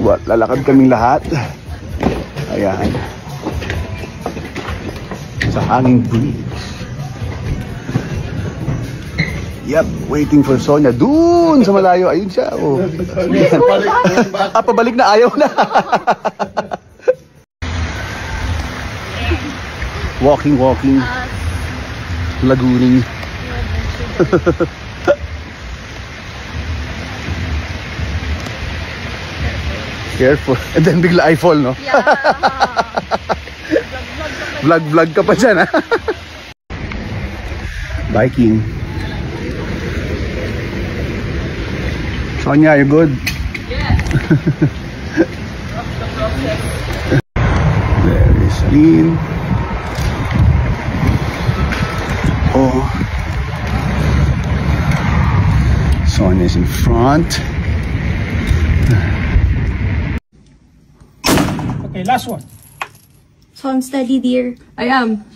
lalakad kaming lahat. Ayan. Sa hanging breeze. Yep, waiting for Sonia. Doon sa malayo. Ayun siya. Oh. Pabalik na, ayaw na. Walking. Lagooning. Careful. And then bigla I fall, no? Yeah. Vlog ka pa dyan, ha? Biking. Sonia, you good? Yeah. There is Lynn. Oh. Sonia's in front. Okay, last one. Sound steady, dear. I am.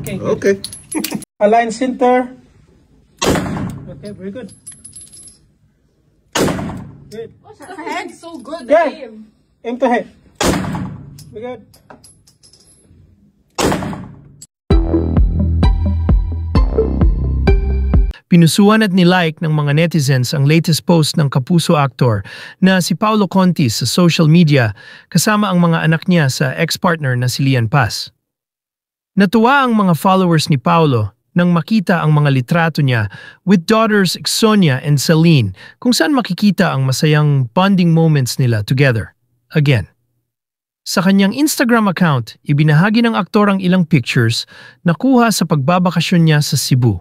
Okay. Okay. Align center. Okay, very good. Good. The head so good. Yeah. Aim to head. Very good. Pinusuan at nilike ng mga netizens ang latest post ng Kapuso actor na si Paolo Contis sa social media kasama ang mga anak niya sa ex-partner na si Lian Paz. Natuwa ang mga followers ni Paolo nang makita ang mga litrato niya with daughters Sonia and Celine kung saan makikita ang masayang bonding moments nila together. Again. Sa kanyang Instagram account, ibinahagi ng aktor ang ilang pictures na kuha sa pagbabakasyon niya sa Cebu.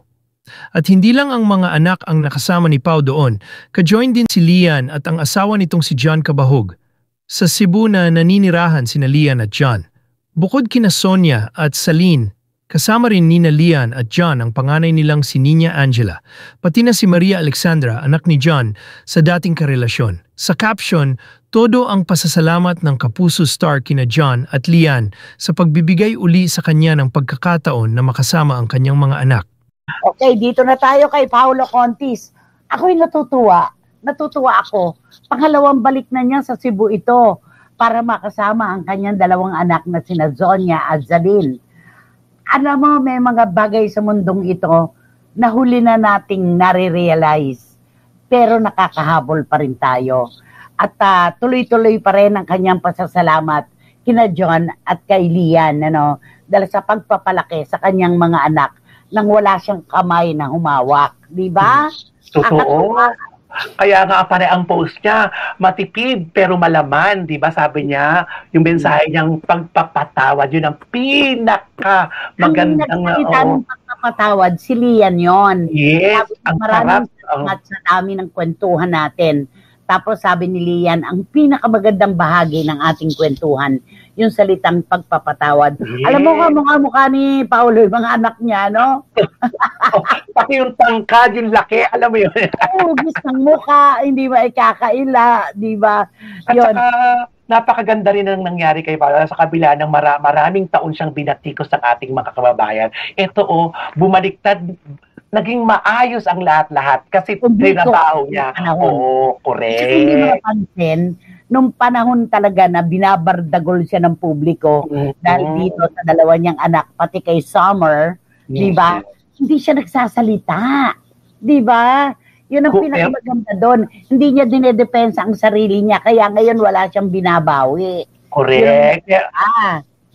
At hindi lang ang mga anak ang nakasama ni Pao doon, ka-join din si Lian at ang asawa nitong si John Cabahug. Sa Cebu na naninirahan sina Lian at John. Bukod kina Sonia at Celine, kasama rin nina Lian at John ang panganay nilang si Nina Angela, pati na si Maria Alexandra, anak ni John, sa dating karelasyon. Sa caption, todo ang pasasalamat ng Kapuso star kina John at Lian sa pagbibigay uli sa kanya ng pagkakataon na makasama ang kanyang mga anak. Okay, dito na tayo kay Paolo Contis. Ako'y natutuwa. Natutuwa ako. Pangalawang balik na niya sa Cebu ito para makasama ang kanyang dalawang anak na sina Sonia at Zalil. Alam mo, may mga bagay sa mundong ito na huli na nating nare-realize. Pero nakakahabol pa rin tayo. At tuloy-tuloy pa rin ang kanyang pasasalamat kina John at kay Lian, dahil sa pagpapalaki sa kanyang mga anak nang wala siyang kamay na humawak. Di ba? Totoo. Kaya nga pare ang post niya, matipid pero malaman, di ba? Sabi niya, yung mensahe niyang pagpapatawad, yun ang pinaka magandang ng pagpapatawad, si Lian yon. Yes, ang maraming salamat sa dami ng kwentuhan natin. Tapos sabi ni Lian, ang pinakamagandang bahagi ng ating kwentuhan, yung salitang pagpapatawad. Yes. Alam mo, mukha ni Paolo, yung mga anak niya, no? Pati yung tangkad, yung laki, alam mo yun. Ugis ng mukha, hindi ba ikakaila, di ba? At saka, napakaganda rin ang nangyari kay Paolo sa kabila ng maraming taon siyang binatikos ng ating mga kababayan. Ito, bumaliktad, naging maayos ang lahat-lahat kasi trinabaho niya. Oo, correct. Kasi hindi mapansin, nung panahon talaga na binabardagol siya ng publiko dahil dito sa dalawa niyang anak, pati kay Summer, di ba? Hindi siya nagsasalita. Di ba? Yun ang pinakamaganda doon. Hindi niya dinedepensa ang sarili niya, kaya ngayon wala siyang binabawi. Correct.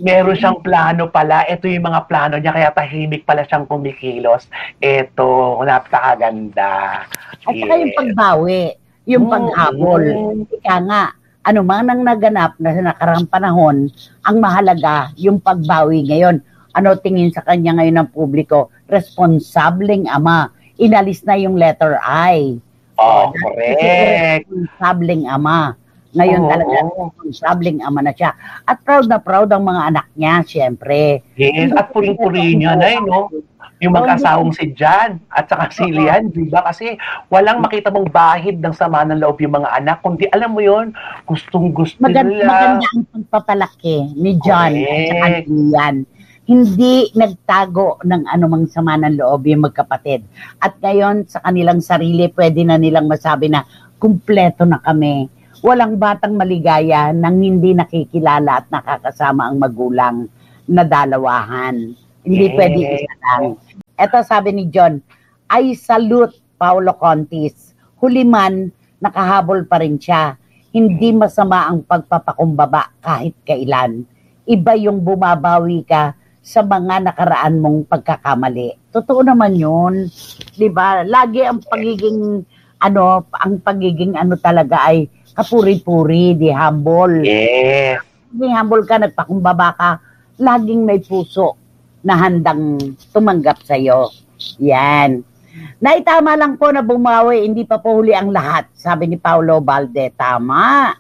Meron siyang plano pala. Ito yung mga plano niya, kaya tahimik pala siyang kumikilos. Ito, napakaganda. At saka yung pagbawi, yung paghabol. Ika nga, ano man ang naganap na sa nakarang panahon, ang mahalaga, yung pagbawi ngayon. Ano tingin sa kanya ngayon ng publiko? Responsableng ama. Inalis na yung letter I. Correct. Responsableng ama. Ngayon talaga, responsableng ama na siya. At proud na proud ang mga anak niya, siyempre. Yes, at puring-puri niya na, no? Yung magkasawang si John at saka si Lian, di ba? Kasi walang makita mong bahid ng sama ng loob yung mga anak, kundi alam mo yon, gustong-gusto nila. Maganda ang pagpapalaki ni John at saka ni Lian. hindi nagtago ng anumang sama ng loob yung magkapatid. At ngayon, sa kanilang sarili, pwede na nilang masabi na kumpleto na kami. Walang batang maligaya nang hindi nakikilala at nakakasama ang magulang na dalawahan. Hindi pwede isa lang. Ito sabi ni John, I salute Paulo Contis. Huli man, nakahabol pa rin siya. Hindi masama ang pagpapakumbaba kahit kailan. Iba yung bumabawi ka sa mga nakaraan mong pagkakamali. Totoo naman yun. Diba? Lagi ang pagiging talaga ay kapuri-puri, di humble. Yes. Di humble ka, nagpakumbaba ka, laging may puso na handang tumanggap sa'yo. Yan. Naitama lang po na bumawi, hindi pa po huli ang lahat, sabi ni Paulo Balde. Tama.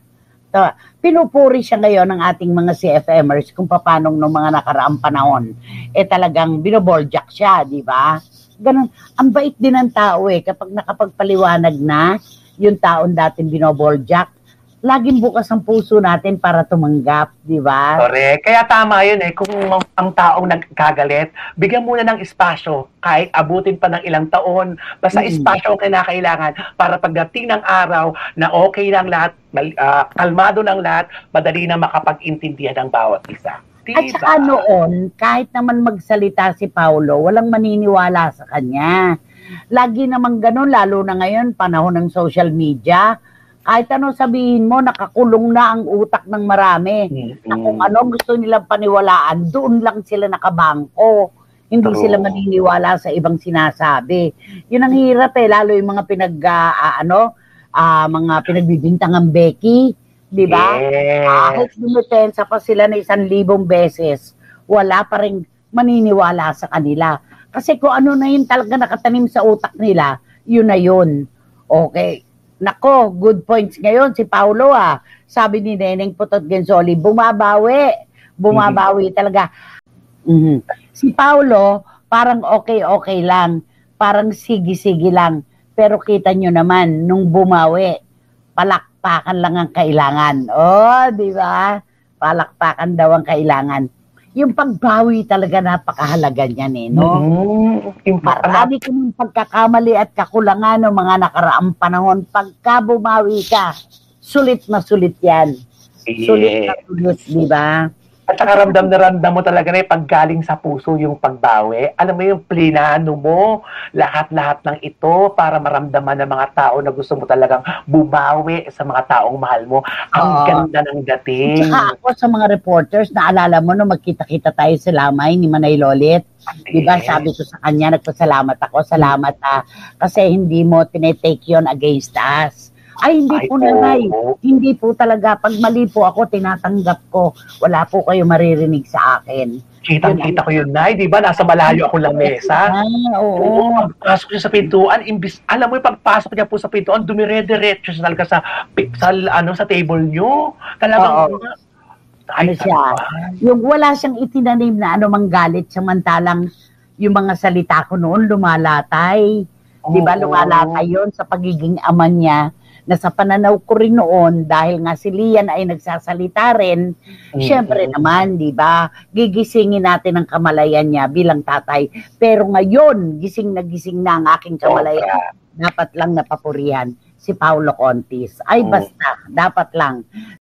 Pinupuri siya ngayon ng ating mga CFMers kung paanong noong mga nakaraang panahon. Talagang binoboljak siya, di ba? Ganun. Ang bait din ng tao kapag nakapagpaliwanag na yung taon dating binoboljak, laging bukas ang puso natin para tumanggap, di ba? Correct. Kaya tama yun kung ang taong nagkagalit, bigyan muna ng espasyo kahit abutin pa ng ilang taon. Basta espasyo ang kinakailangan para pagdating ng araw na okay lang lahat, kalmado ng lahat, madali na makapag-intindihan ng bawat isa. Diba? At saka noon, kahit naman magsalita si Paulo, walang maniniwala sa kanya. Lagi naman ganun, lalo na ngayon, panahon ng social media. Kahit ano sabihin mo, nakakulong na ang utak ng marami. Na kung ano gusto nilang paniwalaan, doon lang sila nakabangko. Hindi sila maniniwala sa ibang sinasabi. Yun ang hirap lalo yung mga mga pinagbibintangang Becky, di ba? Yes. Kahit dumepensa pa sila na 1,000 beses, wala pa rin maniniwala sa kanila. Kasi kung ano na yun talaga nakatanim sa utak nila, yun na yun. Okay. Nako, good points ngayon si Paulo Sabi ni Neneng Putot Genzoli, bumabawi talaga. Si Paulo, parang okay lang, parang sige-sige lang. Pero kita nyo naman, nung bumawi, palakpakan lang ang kailangan. Di ba? Palakpakan daw ang kailangan. Yung pagbawi talaga napakahalaga niyan no? Marami kong pagkakamali at kakulangan ng mga nakaraang panahon. Pagka bumawi ka, sulit na sulit yan. Sulit na sulit, di ba? At saka ramdam na ramdam mo talaga na paggaling sa puso yung pagbawi. Alam mo yung plinano mo, lahat-lahat ng ito para maramdaman ng mga tao na gusto mo talagang bumawi sa mga taong mahal mo. Ang ganda ng dating. Tsaka ako sa mga reporters, naalala mo nung magkita-kita tayo sa Lamay ni Manay Lolit. Diba sabi ko sa kanya, nagpasalamat ako, salamat kasi hindi mo tinetake yon against us. Ay, hindi po nanay. Hindi po talaga. Pag mali po ako, tinatanggap ko. Wala po kayo maririnig sa akin. Kitang-kita ko yun, Nay. Di ba? Nasa malayo ako lang mesa. Oo. Pagpasok niya sa pintuan, alam mo yung pagpasok niya po sa pintuan, dumire-diretso siya talaga sa table niyo. Talagang, yung wala siyang itinanim na anumang galit, samantalang yung mga salita ko noon lumalatay. Di ba? Lumalatay yun sa pagiging ama niya. Na sa pananaw ko rin noon, dahil nga si Lian ay nagsasalita rin, syempre naman, di ba, gigisingin natin ang kamalayan niya bilang tatay. Pero ngayon, gising na ang aking kamalayan. Dapat lang napapurihan si Paulo Contis. Ay basta, dapat lang.